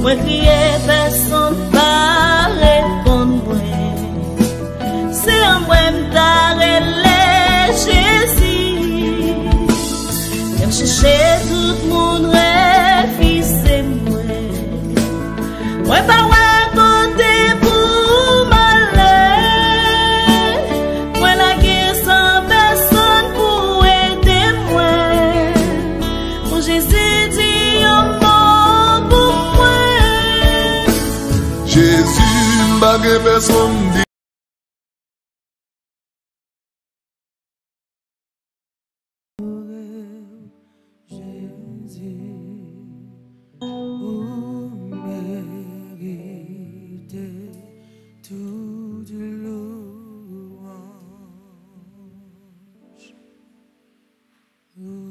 Moi crier, personne pas répondre. C'est un moi m'tarrêter Jésus. Viens chercher tout le monde, fils et moi. Moi pas côté pour m'aller. Moi la guerre sans personne pour aider moi. Pour Jésus dit un mot pour moi. Jésus m'a personne dit.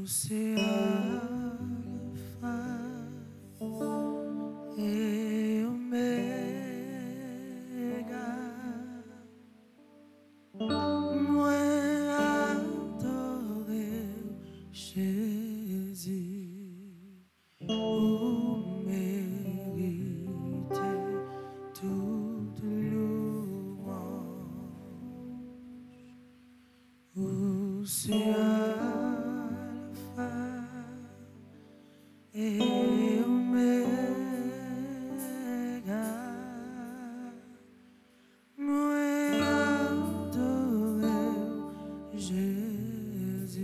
C'est Alpha et Oméga. Moi adoré Jésus, vous méritez toute louange. C'est et Oméga, moi adoré Jésus,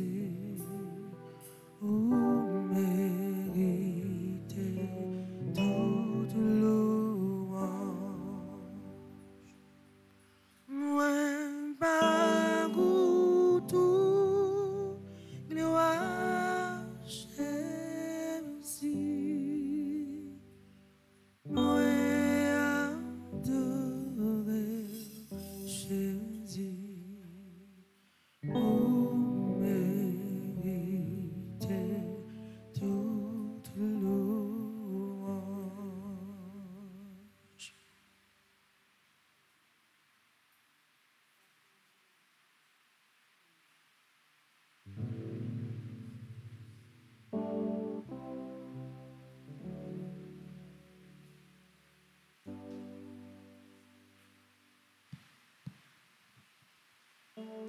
vous méritez toute louange. Moi bagoutou gloire. Moi adoré Jésus, vous méritez toute louange.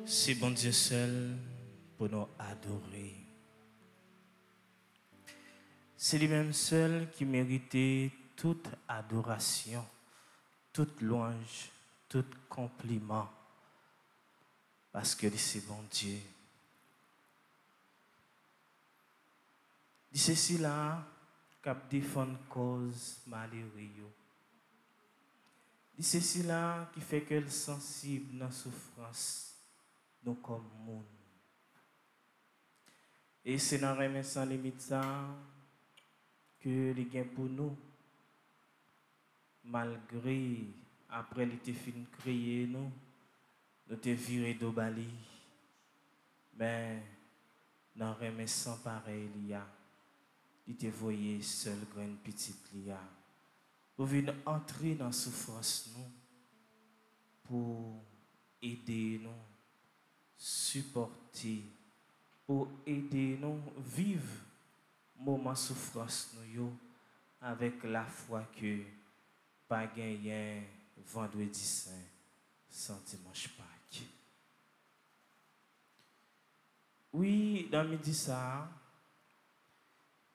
C'est bon Dieu seul pour nous adorer. C'est lui-même seul qui méritait toute adoration, toute louange, tout compliment. Parce que c'est bon Dieu. C'est ceci là qui défend cause malheureuse. C'est ceci là qui fait qu'elle est sensible dans la souffrance. Nous comme monde. Et c'est dans la sans limite ça que les gains pour nous, malgré après l'été fin créé nous te viré d'Obali, mais dans la sans pareil il te voyait seul grande petite lia pour venir entrer dans la souffrance nous pour aider nous supporter pour aider nous vivre moment souffrance nous avec la foi que pas gagner vendredi saint sans dimanche Pâques. Oui, dans midi ça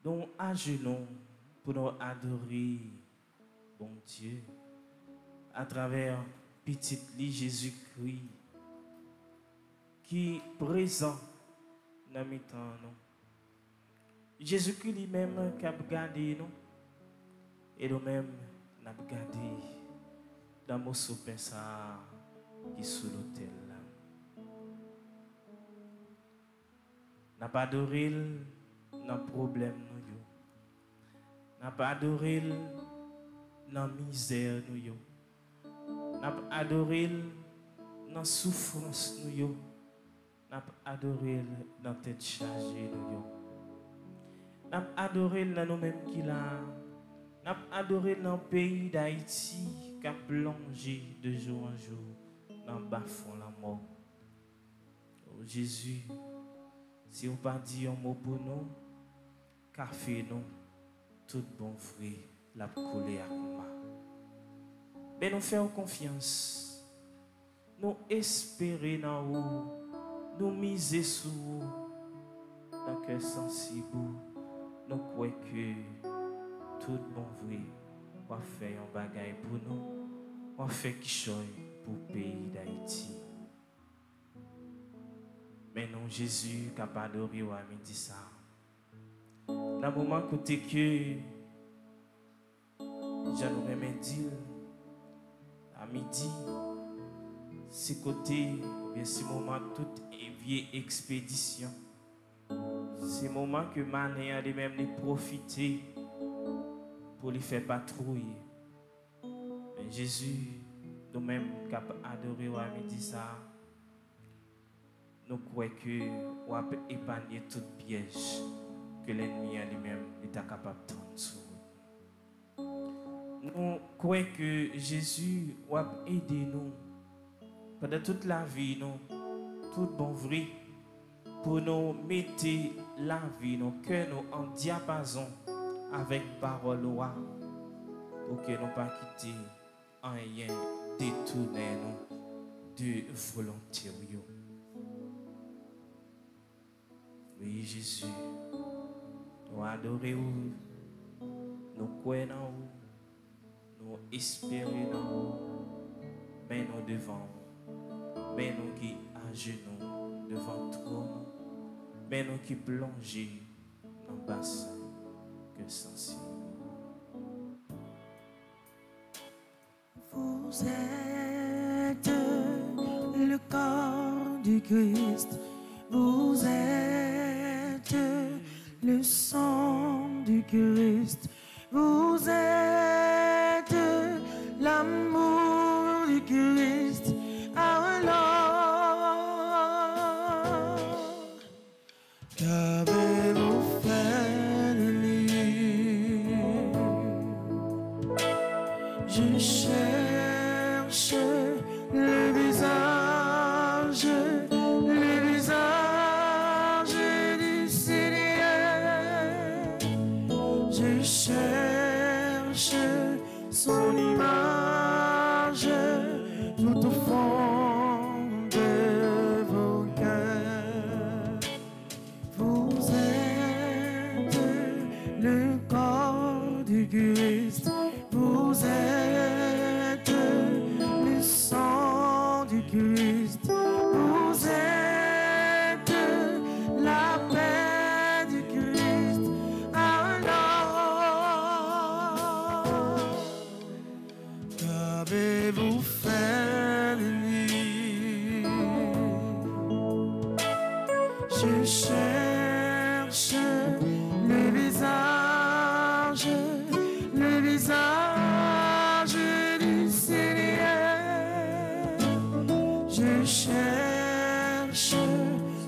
nous à genoux pour nous adorer bon Dieu à travers petit lit Jésus-Christ qui est présent dans mes temps nous. Jésus-Christ lui-même qui a regardé nous et nous-mêmes nous avons regardé dans mon soupin ça qui est sous l'autel là. N'a pas adoré dans problème nous. N'a pas adoré dans misère nous. N'a pas adoré dans souffrance nous. N'a pas adoré dans tête chargée nous. N'a pas adoré dans nous-mêmes qui là. N'a pas adoré dans le pays d'Haïti qui a plongé de jour en jour dans le bas-fond la mort. Oh Jésus, si on pas dit un mot pour nous, qu'a fait nous tout bon fruit la couler à moi. Mais nous faisons confiance. Nous espérons dans vous. Nous miser sur vous. Dans le cœur sensible. Nous croyons que tout bon vrai va faire un bagage pour nous. Va faire quelque chose pour le pays d'Haïti. Mais non, Jésus, capable d'adorer à midi ça. Dans le moment côté que j'allais me dire, à midi, c'est côté, bien ce moment toute vieille expédition. C'est le moment que Mané a même profité pour lui faire patrouiller. Mais Jésus, nous-mêmes, capables d'adorer à midi ça. Nous croyons que nous avons épargné tout piège que l'ennemi lui-même est capable de prendre sur nous. Nous croyons que Jésus va aider nous pendant toute la vie, nous, tout bon vrai, pour nous mettre la vie, nos cœurs nous en diapason avec parole loi, pour que nous ne pas quitter rien détourner nous de volonté. Oui, Jésus, nous adorons, nous croyons en vous, nous espérons en vous, mais nous devant vous, mais nous qui à genoux devant toi, mais nous qui plongeons dans le bassin que sensible. Vous êtes le corps du Christ. Vous êtes le sang du Christ. Vous êtes l'amour du Christ. Alors, qu'avez-vous fait de lui? Je cherche le visage du Seigneur. Je cherche son image tout au fond de vos cœurs. Vous êtes le corps du Christ. Vous êtes le sang du Christ. Vous êtes la paix du Christ. Alors, qu'avez-vous fait de lui? Je cherche le visage du Seigneur. Je cherche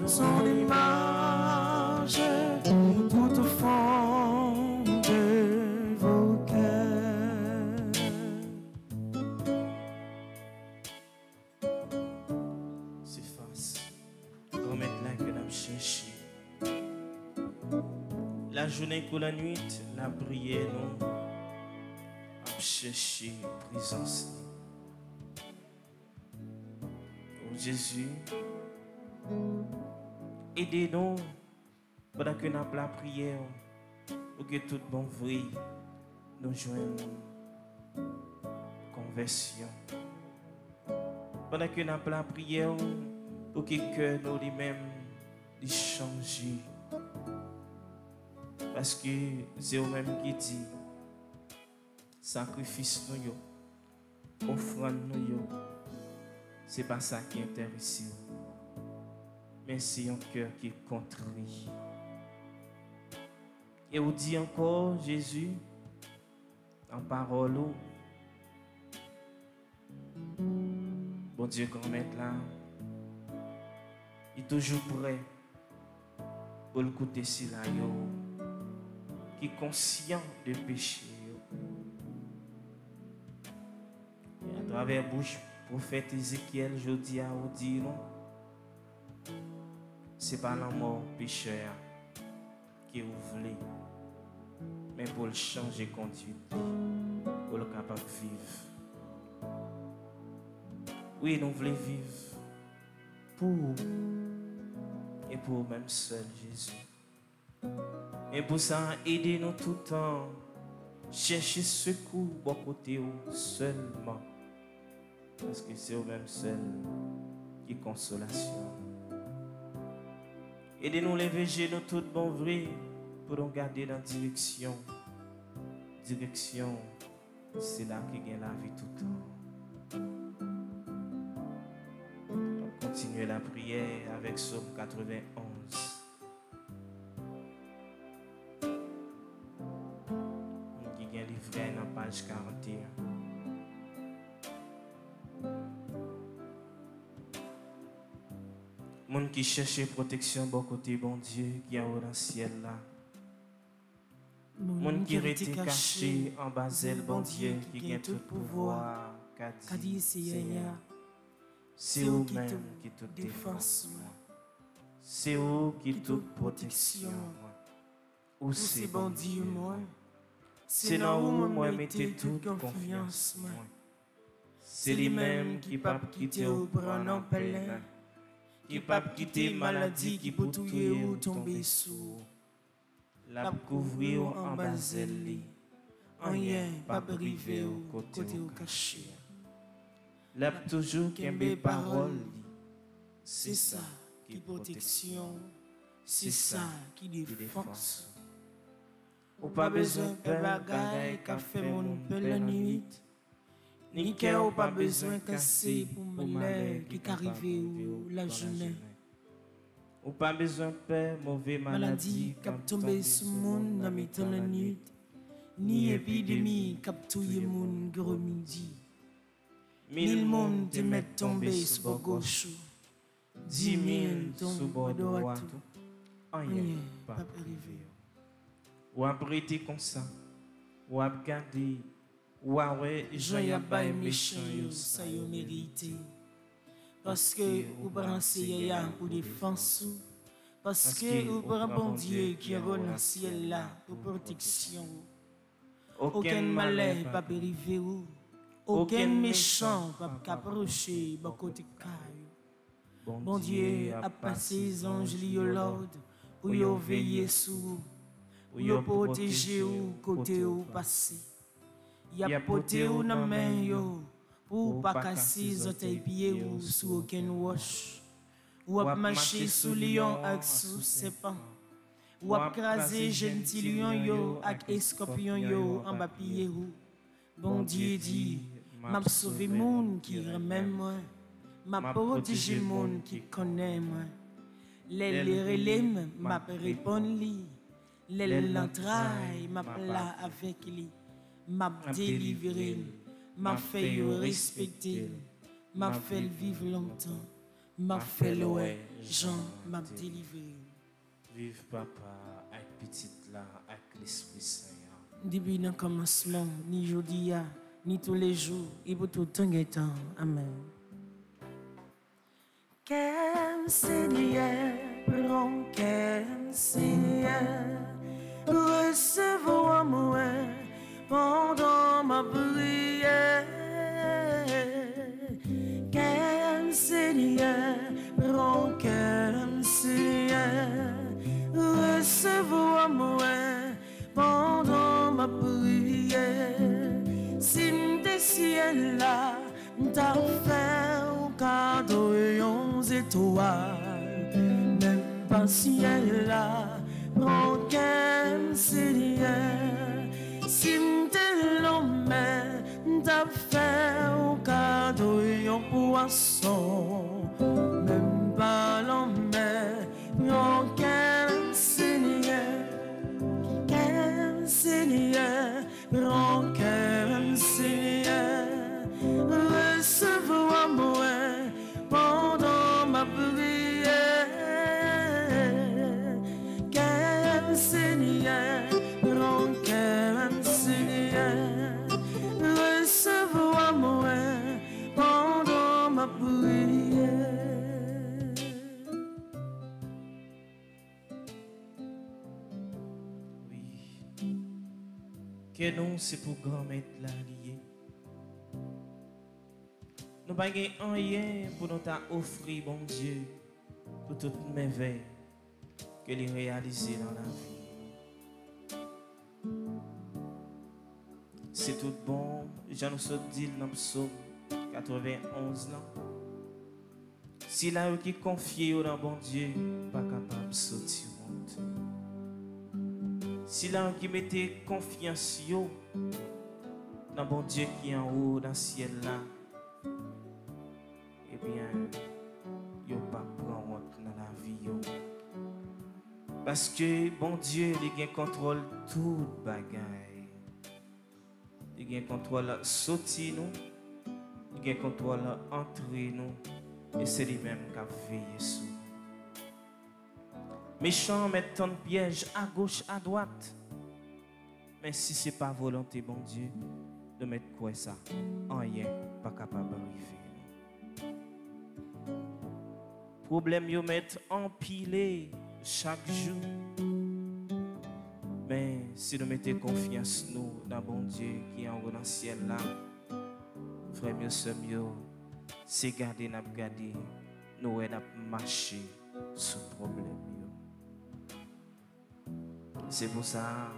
son image tout au fond de vos cœurs. C'est face. Qu'on mette là que nous cherchons. La journée pour la nuit, la prière, nous chercher présence. Oh Jésus, aidez-nous pendant que nous avons la prière, pour que tout bon vrai nous joigne conversion. Pendant que nous avons la prière, pour que le cœur nous lui-même change. Parce que c'est vous-même qui dit, sacrifice nous, offrande nous, c'est pas ça qui intéresse. Mais c'est un cœur qui est contrit. Et on dit encore, Jésus, en parole, bon Dieu, grand-maître là, il est toujours prêt pour le côté si là, qui est conscient de péché. Et à travers la bouche prophète Ézéchiel, je dis à vous dire non, c'est pas la mort pécheur qui vous voulez, mais pour le changer conduite, pour le capable de vivre. Oui, nous voulons vivre pour et pour même seul Jésus. Et pour ça, aidez-nous tout le temps, chercher secours bon côté seulement, parce que c'est au même seul qui consolation. Aidez-nous lever nous tout bon vrai pour nous garder dans la direction. Direction, c'est là qu'il y a la vie tout le temps. On continue la prière avec Psaume 91. Qui est livré dans la page 41. Monde qui cherche protection bon côté bon Dieu qui est au dans le ciel là. Monde qui reste caché en bas d'elle bon Dieu qui a tout pouvoir qu'a dit Seigneur. C'est vous même qui toute défense. C'est vous qui toute protection. Ou c'est bon Dieu moi. C'est dans vous moi mettez toute confiance moi. C'est lui-même qui pas quitter ou prendre en plein. Qui pas quitter maladie qui peut tuer ou tomber sous. La couvrir en bas d'elle. Rien pas privé au côté au caché. La toujours qu'aimer parole. C'est ça qui protection. C'est ça qui défense. Ou pas besoin de bagaille qu'a fait mon peu la nuit. Ni qu'elle ou pas besoin de casser pour me qui arrive ou la journée. Ou pas besoin de peur, mauvaise maladie qui tombe sur le monde dans mi-temps la nuit. Ni épidémie qui touye le monde gros midi. 1000 monde te mettent tomber sur le gauche. 10 000 tombent sur le droit. Rien pas arrivé. Ou abriter comme ça. Ou garder. Ou ouais, Jean y a pas méchant, ça y a mérité. Parce que vous pensez pour défense. Parce que vous prenez bon Dieu qui est dans le ciel là pour protection. Aucun malheur pas arriver ou. Aucun méchant pas approcher bon côté caille. Bon Dieu a passé les anges liés au Lord pour y veiller sur vous, pour y protéger ou côté ou passer. Y a poté ou dans main yo pour pas casser les pieds ou sous aucun roche. Ou a marcher sous lion avec sous serpent. Ou a craser gentil lion yo avec scorpion yo en bas pied ou. Bon Dieu dit m'a sauvé monde qui remet moi. M'a protégé monde qui connaît moi. Les relèmes m'a répondre li. Les l'entraille m'a là avec lui. M'a délivré, m'a fait respecter, m'a fait vivre longtemps, m'a fait louer, Jean m'a délivré. Vive papa avec petite là, avec l'Esprit Saint. Depuis le commencement, ni aujourd'hui, ni tous les jours, et pour tout temps et temps. Amen. Qu'aime Seigneur, prends qu'aime Seigneur, recevoir moi. Pendant ma prière, qu'aime Seigneur, prends qu'aime Seigneur, recevoir moi pendant ma prière. Si m'te ciel là, m't'a fait un cadeau et 11 étoiles, même pas ciel là, prends qu'aime Seigneur. Si m'te l'homme, t'as fait un cadeau et un poisson. Même pas l'homme, non qu'un Seigneur. Qu'un Seigneur, non qu'un Seigneur. Recevoir moi pendant ma prière. Qu'un Seigneur, non qu'un Seigneur, recevoir moi pendant ma prière. que nous, c'est pour grand-mère la liée. Nous n'avons pas rien pour nous offrir, bon Dieu, pour toute merveille que les réaliser dans la vie. C'est tout bon, j'en ai dit dans le psaume 91 ans. Si là qui confie dans bon Dieu, pas capable de sortir honte. Si là qui mettait confiance dans bon Dieu qui est en haut dans le ciel là, eh bien, yo pas prendre honte dans la vie yo. Parce que bon Dieu, il contrôle toute bagaille. Il contrôle sortir nous, il contrôle entrer nous. Et c'est lui-même qui a veillé sur nous. Méchant met ton piège à gauche, à droite. Mais si ce n'est pas volonté, bon Dieu, de mettre quoi ça, rien pas capable d'arriver. Problème, yo mettre empilé chaque jour. Mais si nous mettons confiance nous dans bon Dieu qui est en haut dans le ciel là, frère mieux, sœur mieux, c'est garder, n'a garder, nous n'a marché sous problème. C'est pour ça,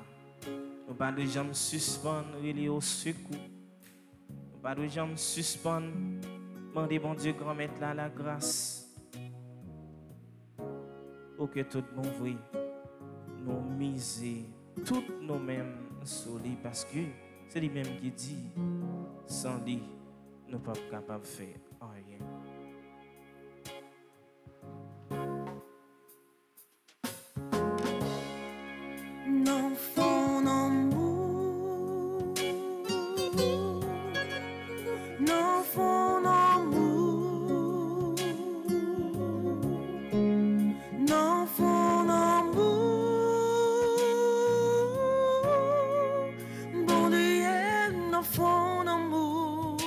nous pas de jambes suspendre, il au secours. Nous pas de jambes suspendre, demander bon Dieu grand mettre là la grâce. Pour que tout le monde voit, nous miser toutes nous-mêmes sur lui parce que c'est lui-même qui dit, sans lui, nous ne sommes pas capables de faire rien. N'enfant d'amour, n'enfant d'amour, n'enfant d'amour, bon Dieu, n'enfant d'amour,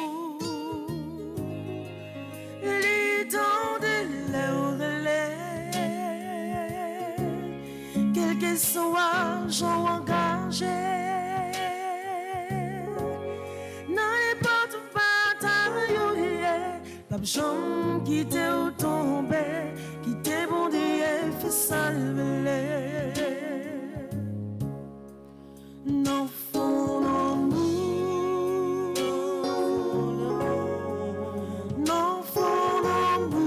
il tend de l'oreille, quel que soit j'en engagé, n'importe bataille, pas besoin de quitter ou tomber, quitter bon Dieu, fait salver. N'enfant d'amour, n'enfant d'amour,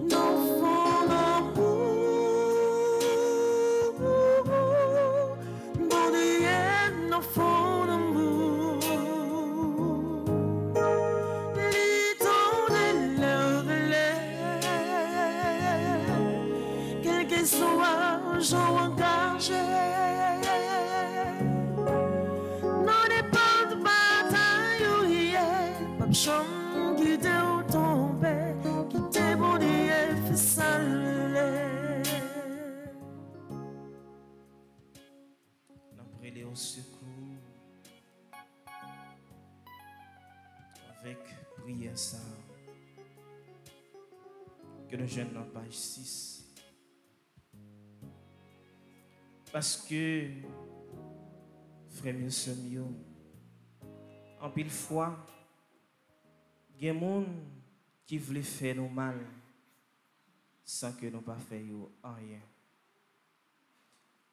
n'enfant d'amour, bon Dieu, n'enfant d'amour, l'idole de l'oreille, quel que soit j'en engagé, non n'est pas de bataille, pas besoin de quitter ou tomber, quitter bon Dieu, fait saluer. Nous brûler au secours avec prière ça. Que nous jeunes dans page 6. Parce que, frère mieux, sœur mieux, en pile fois, il y a des gens qui veulent faire nous mal sans que nous pas fassions rien.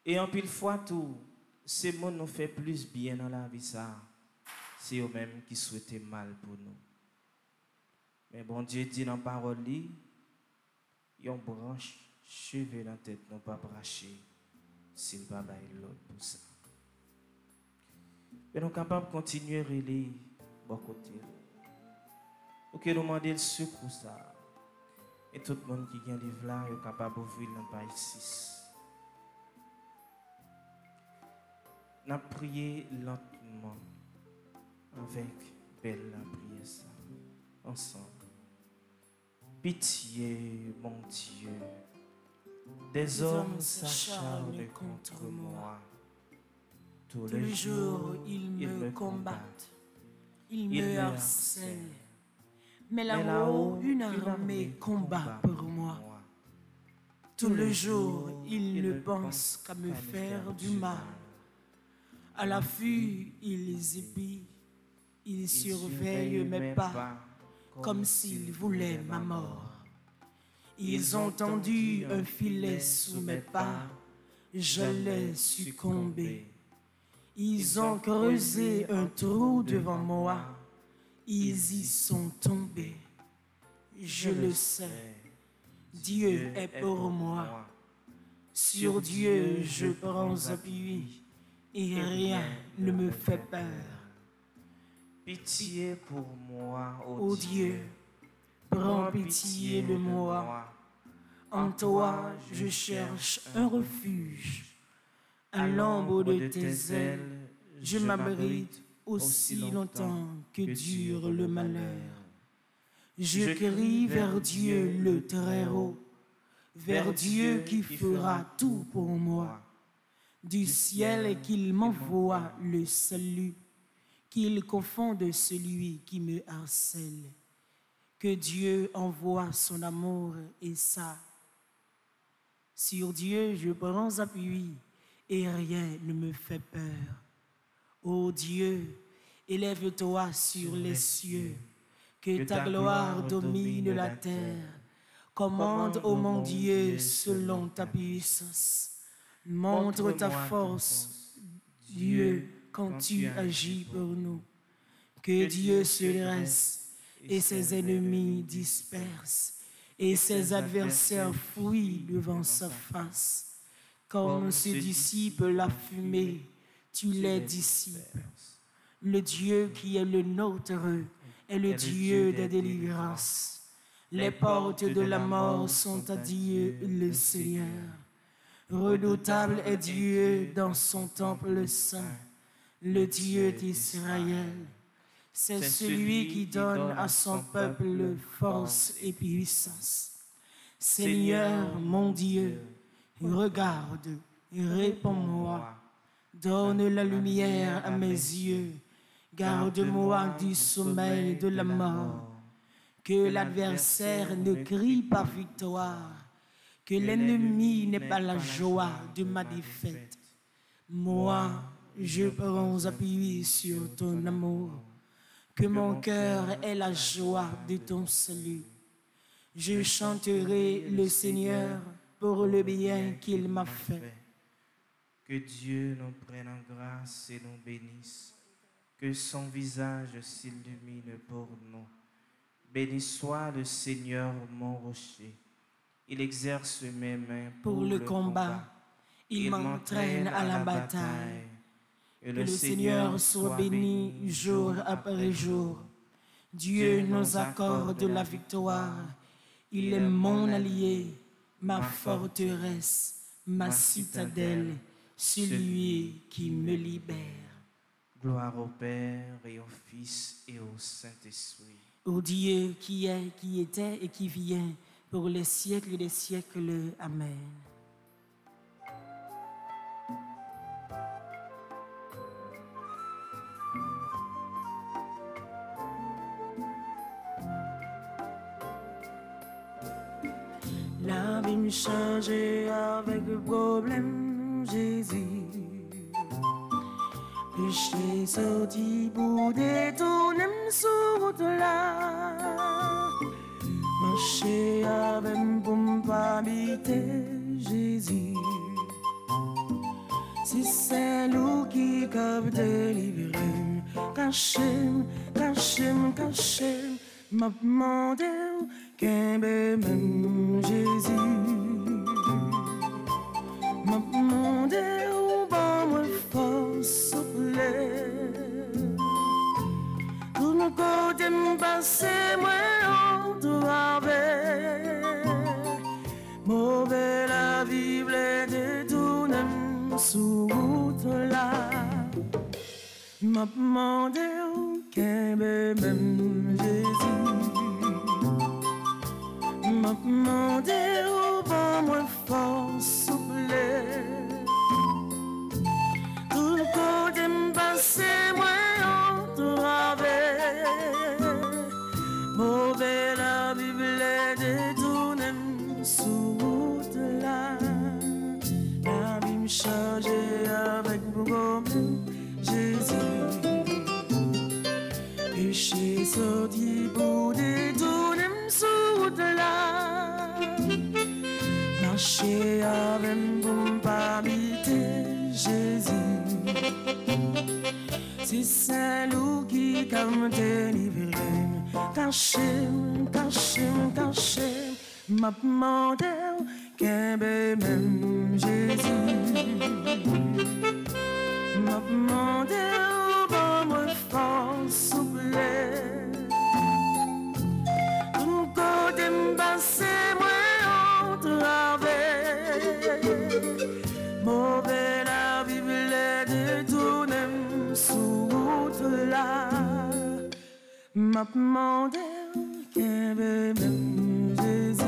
Et en pile fois, tout, ces gens nous fait plus bien dans la vie, ça, c'est eux-mêmes qui souhaitent mal pour nous. Mais bon Dieu dit dans la parole, il y a une branche cheveux dans la tête, non pas bracher. S'il va bailler l'autre pour ça. Mais nous sommes capables de continuer à relire bon côté. Pour que nous demandions le secours ça. Et tout le monde qui a un livre là est capable d'ouvrir la page 6. Nous avons prié lentement avec belle la prière ça. Ensemble. Pitié, mon Dieu. Des hommes s'acharnent contre moi. Tous les jours, ils me combattent. Ils me harcèlent. Mais là-haut, une armée combat pour moi. Tout le jour, il ne pense qu'à me faire du mal. À l'affût, ils épient, ils surveillent mes pas, comme s'ils voulaient ma mort. Ils ont tendu un filet sous mes pas, je l'ai succombé. Ils ont creusé un trou devant moi, ils y sont tombés. Je le sais, Dieu est pour moi. Sur Dieu je prends appui et rien ne me fait peur. Pitié pour moi, Ô Dieu, prends pitié de moi. En toi je cherche un refuge. À l'ombre de tes ailes, je m'abrite aussi longtemps que dure le malheur. Je crie vers Dieu le Très-Haut, vers Dieu qui fera tout pour moi. Du ciel qu'il m'envoie le salut, qu'il confonde celui qui me harcèle. Que Dieu envoie son amour et ça. Sur Dieu je prends appui et rien ne me fait peur. Ô Dieu, élève-toi sur les cieux, que ta gloire domine la terre. Commande, ô mon Dieu, selon ta puissance. Montre ta force, Dieu, quand tu agis pour nous. Que Dieu se dresse et ses ennemis dispersent, et ses adversaires fuient devant sa face. Comme se dissipe la fumée, tu les dissipes. Le Dieu qui est le nôtre est le Dieu des délivrances. Les portes de la mort sont à Dieu le Seigneur. Redoutable est Dieu dans son temple saint, le Dieu d'Israël. C'est celui qui donne à son peuple force et puissance. Seigneur mon Dieu, regarde et réponds-moi. Donne la lumière à mes yeux. Garde-moi du sommeil de la mort. Que l'adversaire ne crie pas victoire. Que l'ennemi n'ait pas la joie de ma défaite. Moi, je prends appui sur ton amour. Que mon cœur ait la joie de ton salut. Je chanterai le Seigneur pour le bien qu'il m'a fait. Que Dieu nous prenne en grâce et nous bénisse. Que son visage s'illumine pour nous. Béni soit le Seigneur mon rocher. Il exerce mes mains pour le combat. Il m'entraîne à la bataille. Que le Seigneur soit béni jour après jour. Dieu nous accorde la victoire. Il est mon allié, ma forteresse, ma citadelle, celui qui me libère. Gloire au Père et au Fils et au Saint-Esprit. Ô Dieu qui est, qui était et qui vient, pour les siècles des siècles. Amen. La vie me changeait avec le problème Jésus. Péché sorti pour détourner sur route là. Marcher avec pour me pas habiter Jésus. Si c'est lui qui capte délivrer, cachez-moi, cachez-moi, cachez-moi, m'a demandé qu'un même Jésus. M'a demandé où va moi force plaît. Tout mon côté me passe moi en travers. Mauvais la Bible détourne sous route là. M'a demandé qu'un même Jésus. M'a demandé où va moi force plaît. Tout le côté me passe moi en travers. Mauvais la Bible détourne sous route là. C'est Saint-Loup qui t'a délivré. Caché, caché, caché. M'a demandé qu'un même Jésus. M'a demandé où me force souple. Tout côté m'passe moi en travers. Mauvais la vivre de tout n'aime sous route là. M'a demandé qu'un même Jésus.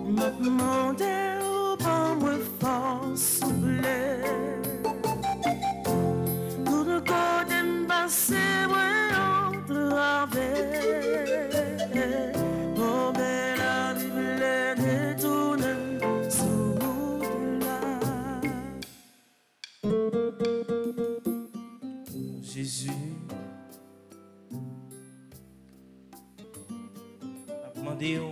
M'a demandé où me force souple. Tout le côté m'passe moi en travers. Mauvais la vivre de tout n'aime sous route là. Jésus, a demandé au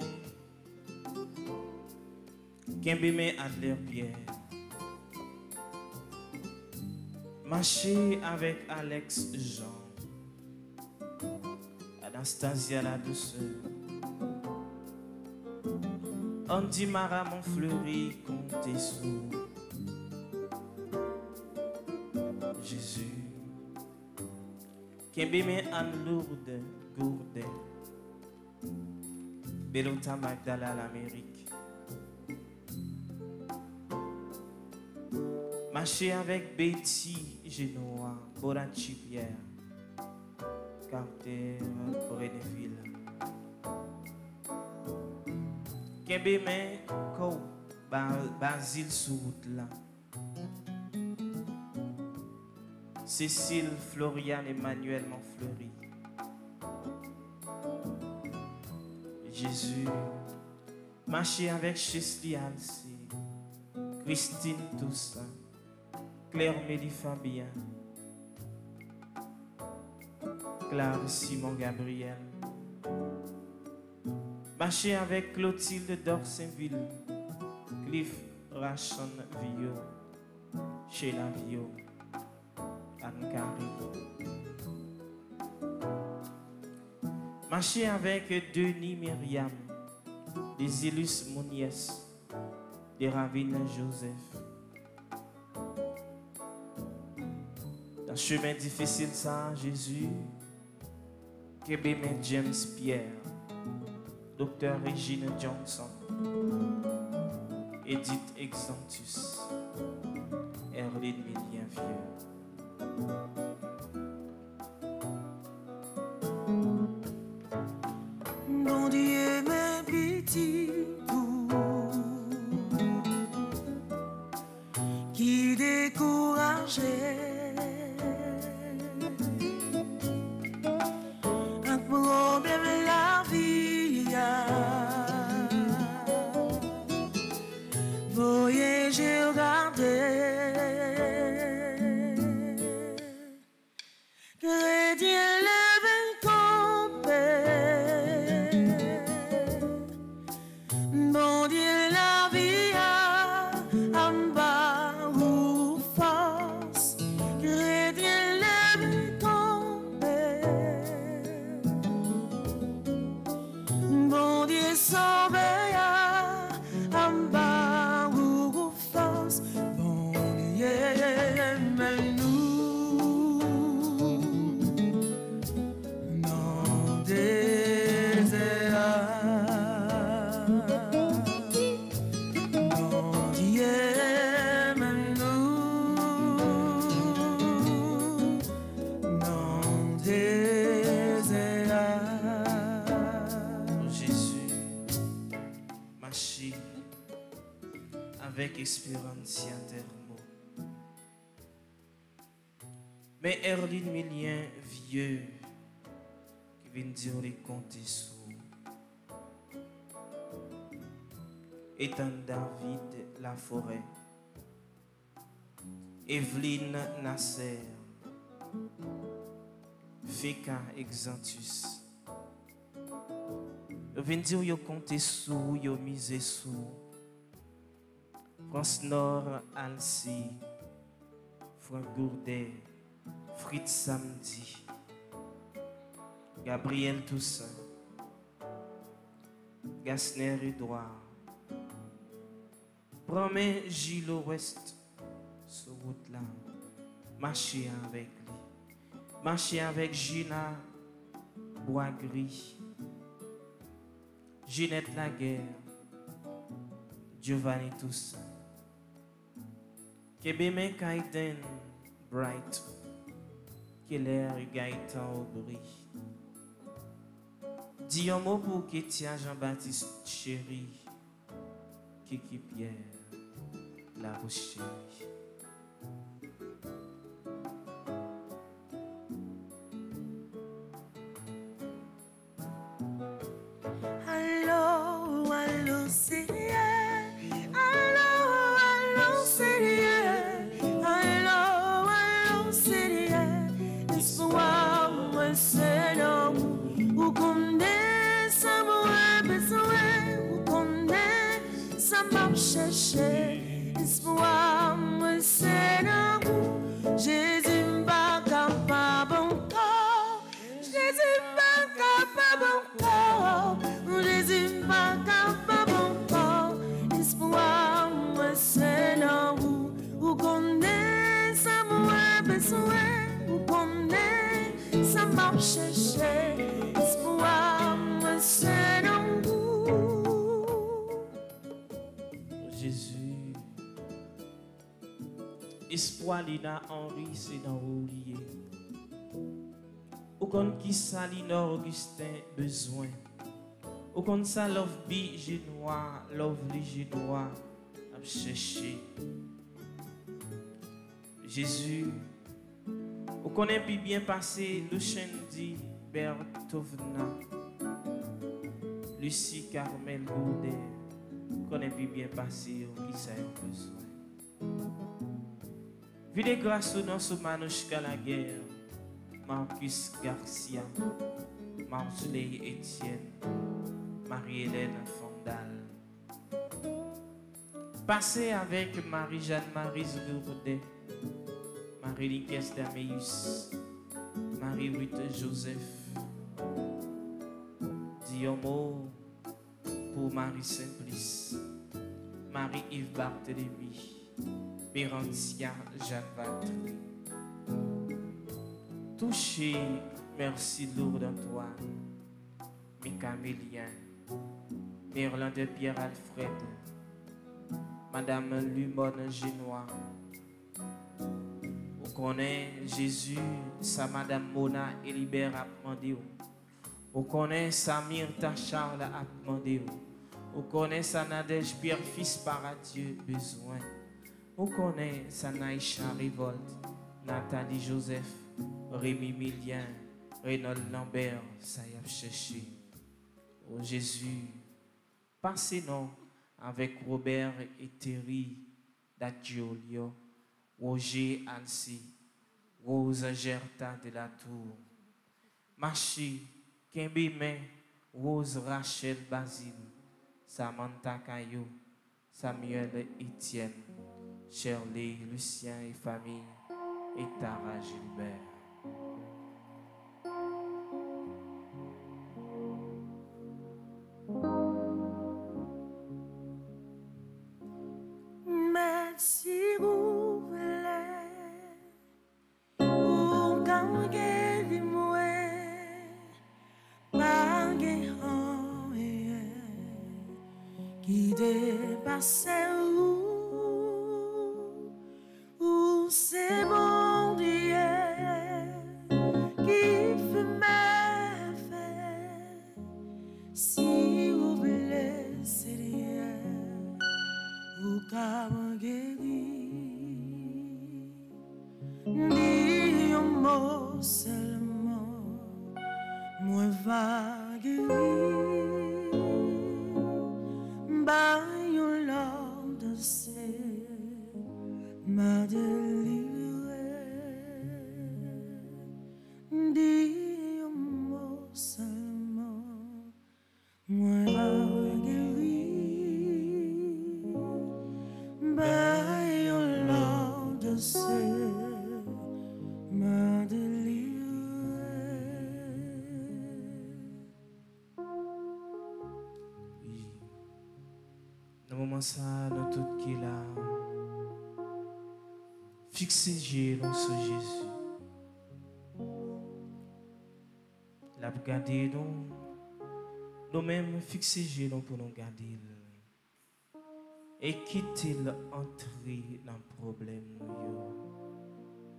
Kembeme Adler Pierre, marcher avec Alex Jean, Anastasia la douceur, Andy Mara mon fleuri, comptez sous Jésus. Kembeme Anne Lourdes Gourdet, Belota Magdala l'Amérique. Marcher avec Betty Genoa, Borachi Pierre, Carter Bredeville. Kembeme Kou Basile Sout là. Cécile, Floriane, Emmanuel Monfleury. Jésus, marcher avec Chesley Halsey, Christine Toussaint, Claire Mélie Fabien, Claire Simon Gabriel. Marcher avec Clotilde Dorsainville, Cliff Rachon Vio, Sheila Vio, Anne-Carrie. Marcher avec Denis Myriam, des Illus Mounies, des Ravine Joseph. Dans ce chemin difficile, ça, Jésus, Kébémé James Pierre, Docteur Regine Johnson, Edith Exantus, Erline Milien Vieux. Mon Dieu, mes petits qui décourageait un problème la vie. Voyez, j'ai regardé. Avec espérance termo. Mais Erline Milien vieux qui vient dire les comptes sous. Ethan David Laforêt, Evelyne Nasser, Feka Exantus. Yo vient dire yo compte sous, yo mise sous. France Nord Alcy, Franck Gourdet, Fritz Samedi, Gabriel Toussaint, Gasner Edouard. Promets Gilles Ouest sur route là. Marcher avec lui. Marcher avec Gina Boisgris. Ginette Laguerre. Giovanni Toussaint. Kebeme Kaiden Bright. Keller Gaëtan Aubry. Dis un mot pour Kétia Jean-Baptiste Chéri. Kiki Pierre. La Rochelle. Allô, allô, Seigneur. Allô, allô, Seigneur. Allô, allô, Seigneur. Espoir, moi, Seigneur. Vous connaissez ça, moi, besoin. Vous connaissez ça, m'a cherché. Espoir, moi, Seigneur. Jésus m'a capable encore. Jésus m'a capable encore. Jésus m'a capable encore. Espoir, moi, Seigneur. Vous connaissez ça, moi, besoin. Vous connaissez ça, m'a cherché. Espoir, moi, Seigneur. Jésus. Espoir Lina Henri, c'est dans oublié. Au compte qui Salina Augustin besoin. Au compte ça love bi génois, love li génois, à chercher. Jésus, au connaît puis bien passé, Lucendi Bertovna, Lucie Carmel Gourdet, connaît puis bien passé, qui ça a besoin. Vide grâce au nom sous Manouchka la guerre, Marcus Garcia, Marjolie Etienne, Marie-Hélène Fondal. Passez avec Marie-Jeanne-Marie Gourdet, Marie-Line Daméus, Marie-Ruth Joseph. Dis un mot pour Marie Simplice, Marie-Yves Barthélemy, Bérantia Jeanne Vatry. Touché, merci lourd d'Antoine, Micamélien, Merlin de Pierre Alfred, Madame Lumone Génois. Vous connaissez Jésus, sa Madame Mona Elibert a demandé. Vous connaissez Samir Tachar a demandé. Vous connaissez sa Nadège Pierre Fils par Dieu besoin. Vous connaissez sa Naïcha Révolte, Nathalie Joseph, Rémi Milien, Reynold Lambert, ça y a cherché. Oh Jésus, passez-nous avec Robert et Thierry D'Aggiolio, Roger Alcy, Rose Gerta de la Tour, Machi, Kembime, Rose Rachel Basile, Samantha Caillou, Samuel Etienne, Shirley, Lucien et famille, et Tara Gilbert. Merci vous voulez pour gagner moi par qui dépasse où c'est bon Dieu qui fait ma fait si vous voulez c'est Dieu ou comme guéri dis un mot seulement moi va guérir by your love the same m'a délivré dis un mot seulement moi va guérir by your love the same moment ça, nous tout qui là, fixez nous sur Jésus. La garder nous-mêmes fixez nous pour nous garder. Et quittez-le entrer dans le problème,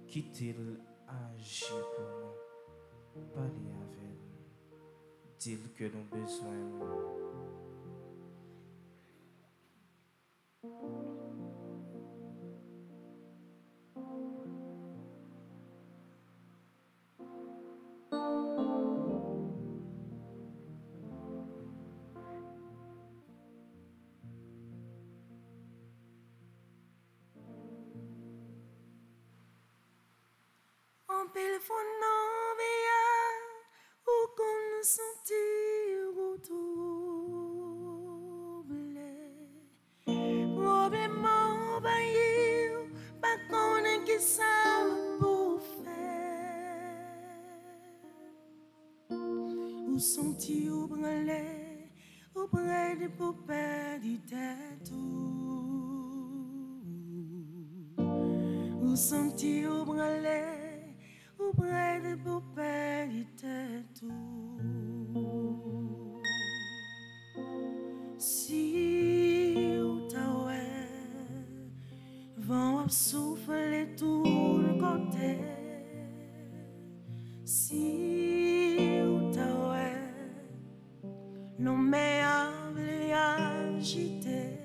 quittez-le agir pour nous, parler avec nous, dire que nous avons besoin. Pile fond non veillard ou qu'on sentir ou troublé problème envahir pas connaît qui ça pour faire ou sentir ou branler ou près de poupées du tête ou sentir ou branler près de poupées du tête. Si ou ta vent souffle tout le côté. Si ou ta l'homme est agité,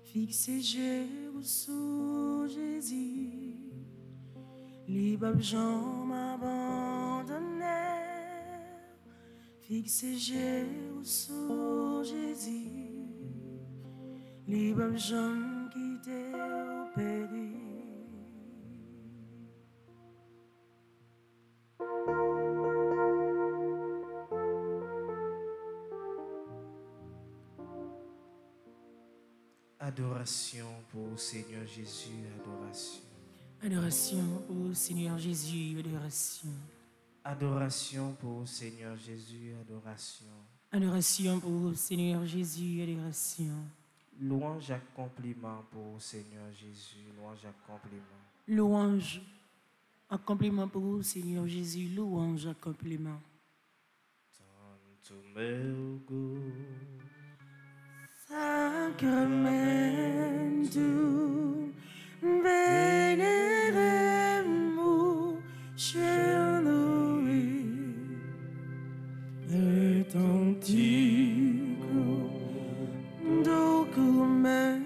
fixez Jésus sous Jésus. Libre gens m'abandonnèrent, fixez Jésus sous Jésus. Libre gens quittèrent au péri. Adoration pour Seigneur Jésus, adoration. Adoration au Seigneur Jésus, adoration. Adoration pour Seigneur Jésus, adoration. Adoration pour Seigneur Jésus, adoration. Louange à compliment pour Seigneur Jésus, louange à compliment. Louange à compliment pour Seigneur Jésus, louange à compliment. Tanto meu goût. Sacramento, veneremos, cher Louis, et antigo documento,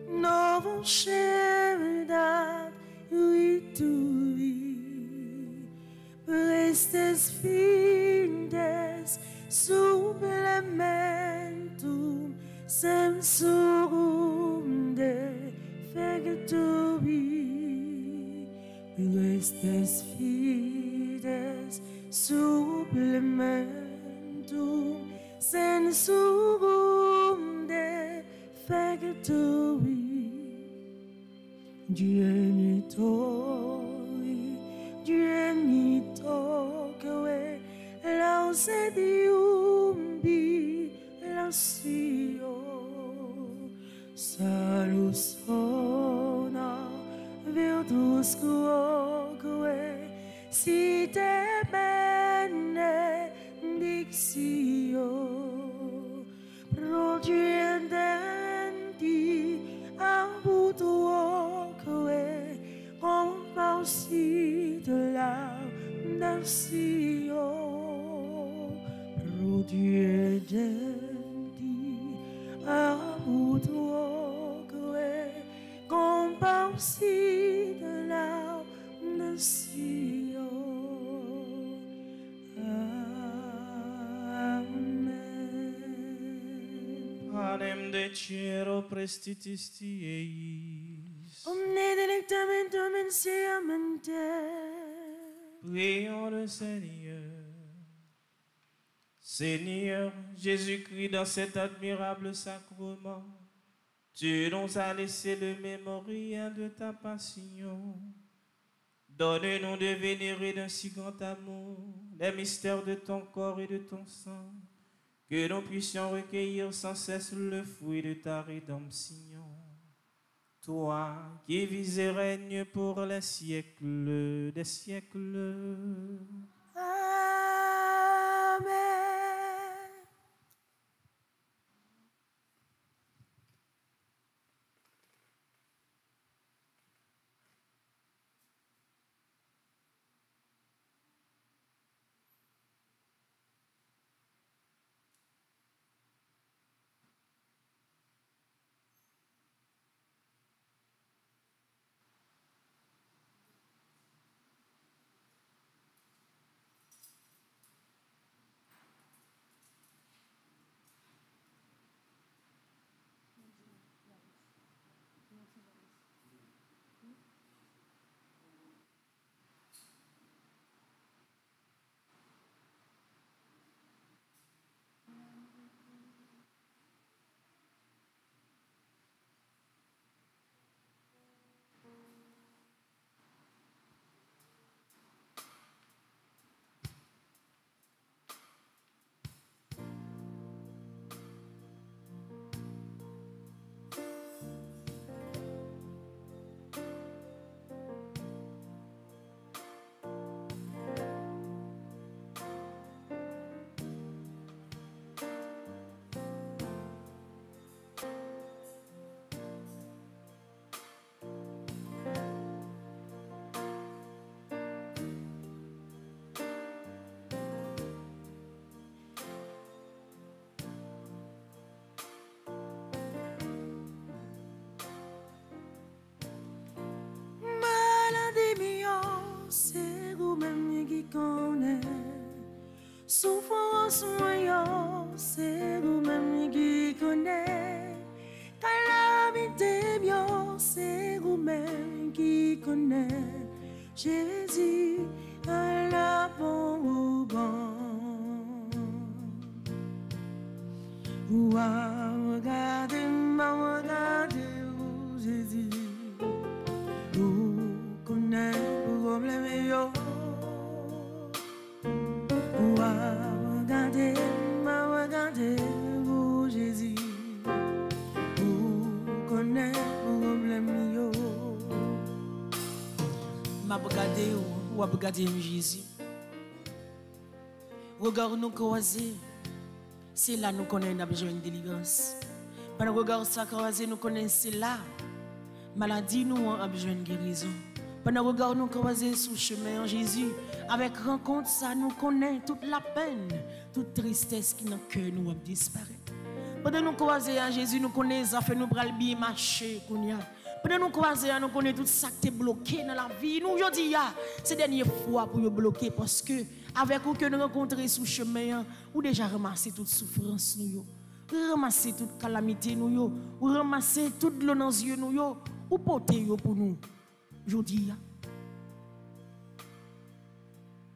novo chevedad, uitui, prestes findes, supplementum sensurum de fegetobi, prestes fides supplementum sensurum de fegetobi. Dieu ni toque la sediumbi la sio salusona virtus quoque si te benedictio produendenti abutuoque compausi de la nation produendenti abutuoque compausi de la nation. Amen. Panem de cielo prestitisti eis. Omne delectamentum insiamente. Prions le Seigneur. Seigneur Jésus-Christ, dans cet admirable sacrement, tu nous as laissé le mémorial de ta passion. Donne-nous de vénérer d'un si grand amour les mystères de ton corps et de ton sang, que nous puissions recueillir sans cesse le fruit de ta rédemption. Toi qui vis et règnes pour les siècles des siècles. Amen. C'est vous-même qui connaissez. Souffrance moyen, c'est vous-même qui connaissez. Calamité bien, c'est vous-même qui connaissez. Jésus à la bon au bon. Regardez-vous, Jésus. Vous connaissez. Regardez-vous, Jésus. Vous connaissez le problème. Ma regardez Jésus. Regardez-nous croiser. C'est là nous connaissons besoin de délivrance. Pendant regard ça croiser, nous connaissons là. Maladie nous a besoin de guérison. Pendant regard nous croiser sous chemin en Jésus, avec rencontre ça nous connaît toute la peine, toute tristesse qui dans le cœur nous a disparu. Pendant nous croiser en Jésus, nous connaissons ça fait nous pral bien marcher. Pendant nous croiser, nous connaissons tout ça qui est bloqué dans la vie. Nous je dis c'est dernière fois pour nous bloquer parce que avec vous que nous rencontrons sous chemin, ou déjà ramasser toute souffrance nous, ramasser toute calamité nous, ou ramasser toute l'eau dans les yeux nous, ou porter pour nous. Je dis,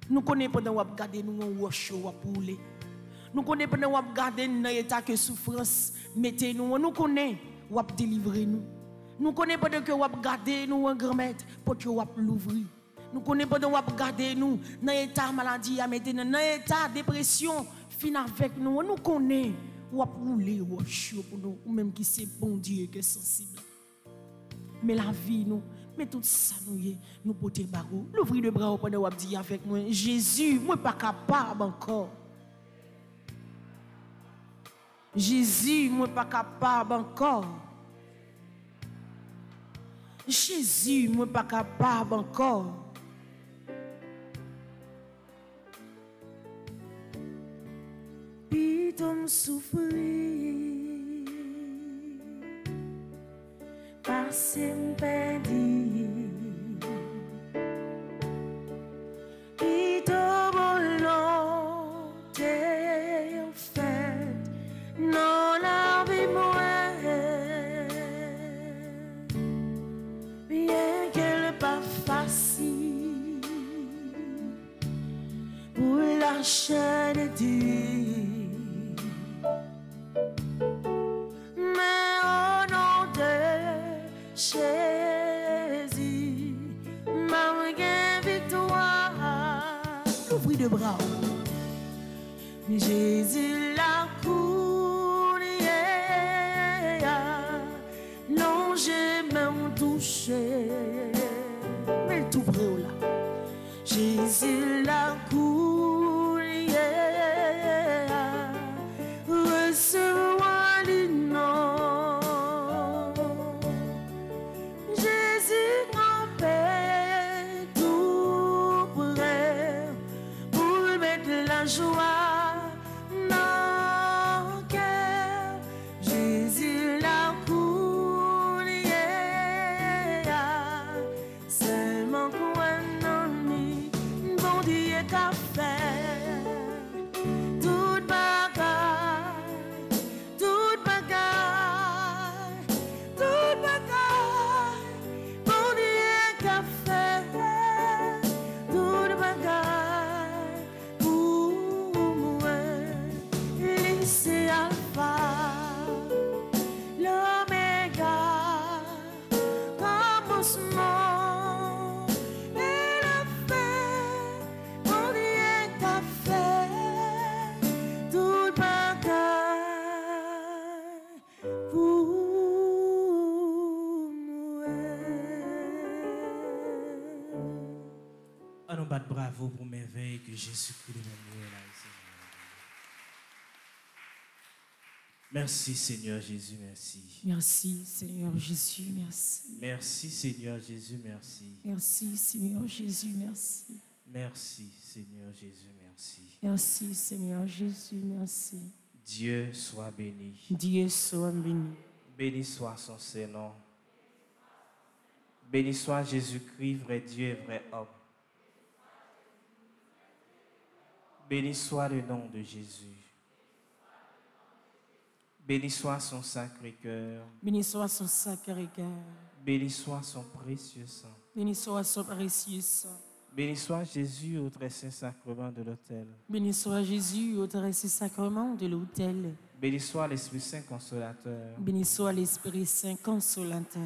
nous connaissons pendant que nous regardons nous pouler. Nous connaissons pendant que nous regardons dans l'état que souffrance mettez nous. Nous connaissons nous délivrer nous. Nous connaissons pendant que nous regardons nous en grand-mère pour que nous l'ouvrir. Nous connaissons pendant que nous regardons nous dans l'état maladie à mettre dans l'état dépression fin avec nous. Nous connaissons nous rouler pour nous ou même qui c'est bon Dieu qui est sensible. Mais la vie nous mais tout ça nous porter barreau. L'ouvrir le bras pendant que dit avec moi, Jésus, moi pas capable encore. Jésus, moi pas capable encore. Jésus, moi pas capable encore. Pitom souffrir. Passez m'pédi, pito volonté fait, non la vie moi, bien qu'elle pas facile pour la chair de Dieu. Jésus, ma victoire. L'ouvrir de bras. Jésus la cour. péché. Mais tout près là, Jésus l'a coulé, recevoir les noms. Jésus campait tout près pour mettre la joie dans le cœur. Jésus l'a coulé, seulement quoi non ni bon Dieu qu'a fait toute bagaille, toute bagaille, toute bagaille, bon Dieu qu'a fait toute bagaille pour moi. C'est Alpha, l'Oméga, commencement et la fin. Mon Dieu t'a fait toute bagaille pour moi. On nous bat bravo pour merveille que Jésus-Christ est venu là ici. Merci Seigneur Jésus, merci. Merci Seigneur Jésus, merci. Merci Seigneur Jésus, merci. Merci Seigneur Jésus, merci. Merci Seigneur Jésus, merci. Merci Seigneur Jésus, merci. Dieu soit béni. Dieu soit béni. Béni soit son Saint-Nom. Béni soit Jésus-Christ, vrai Dieu et vrai homme. Béni soit le nom de Jésus. Béni soit son sacré-cœur. Béni soit son sacré cœur. Béni soit son précieux sang. Béni soit son précieux sang. Béni soit Jésus au très saint sacrement de l'autel. Béni soit Jésus au très saint sacrement de l'autel. Béni soit l'Esprit Saint consolateur. Béni soit l'Esprit Saint consolateur.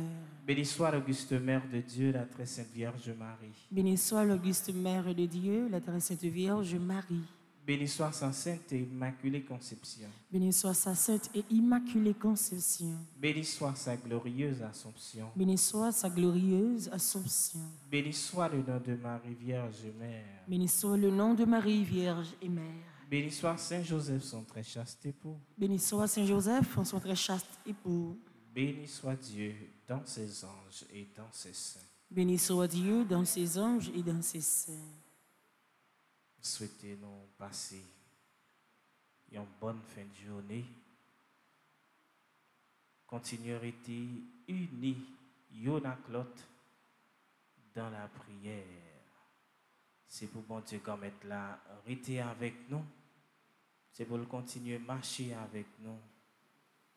Béni soit l'Auguste Mère de Dieu, la très sainte Vierge Marie. Béni soit l'Auguste Mère de Dieu, la très sainte Vierge Marie. Béni soit sa sainte et immaculée conception. Béni soit sa sainte et immaculée conception. Béni soit sa glorieuse Assomption. Béni soit sa glorieuse Assomption. Béni soit le nom de Marie Vierge Mère. Béni soit le nom de Marie Vierge et Mère. Béni soit Saint Joseph, son très chaste époux. Béni soit Saint Joseph, son très chaste époux. Béni soit Dieu dans ses anges et dans ses saints. Béni soit Dieu dans ses anges et dans ses saints. Souhaitez-nous passer une bonne fin de journée. Continuerez unis, y'en a l'autre, dans la prière. C'est pour bon Dieu qu'on mette là, rester avec nous. C'est pour le continuer à marcher avec nous.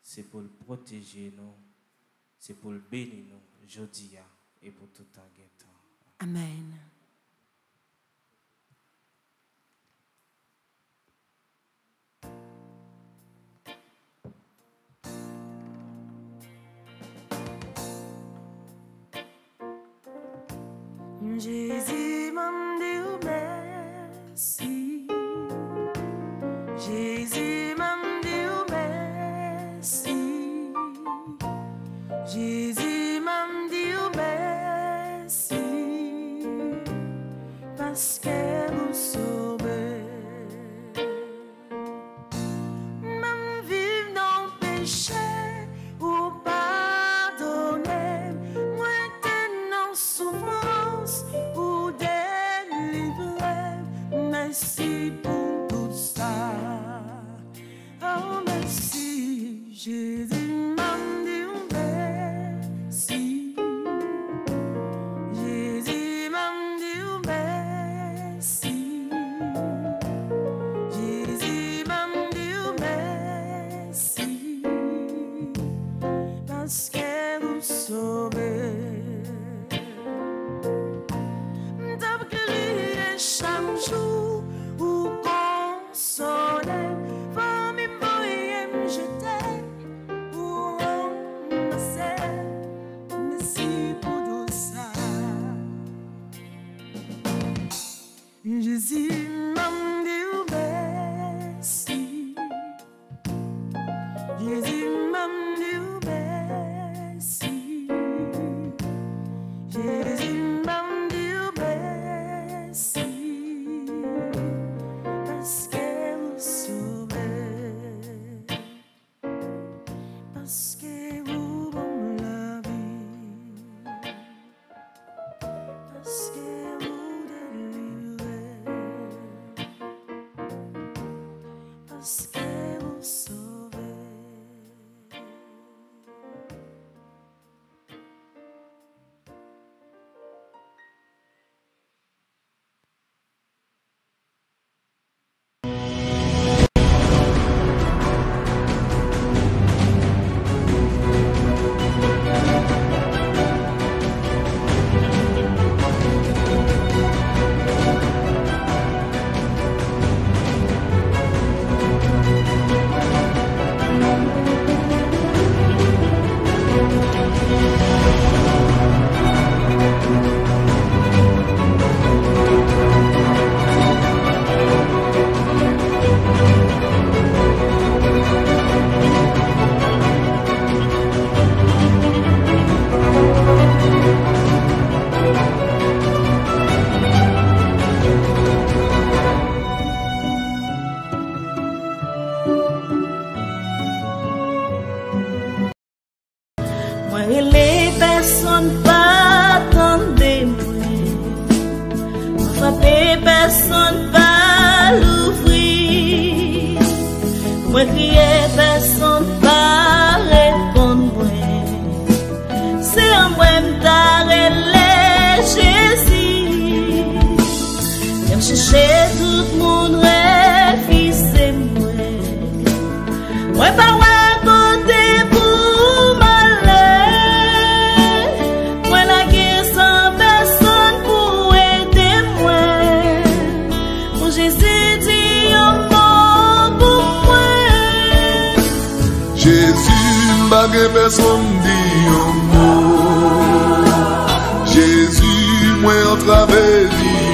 C'est pour le protéger nous. C'est pour le bénir nous, aujourd'hui et pour tout temps. Amen. Jésus m'a dit merci. Jésus m'a dit merci. Jésus m'a dit merci. Parce que vous sauvez. Même vivre dans le péché ou pardonner. Moi t'es dans souffrance ou délivrer. Merci pour tout ça. Oh merci, Jésus m'a dit merci. Jésus m'a dit merci. personne dit un mot. Jésus, moi, en travers vie.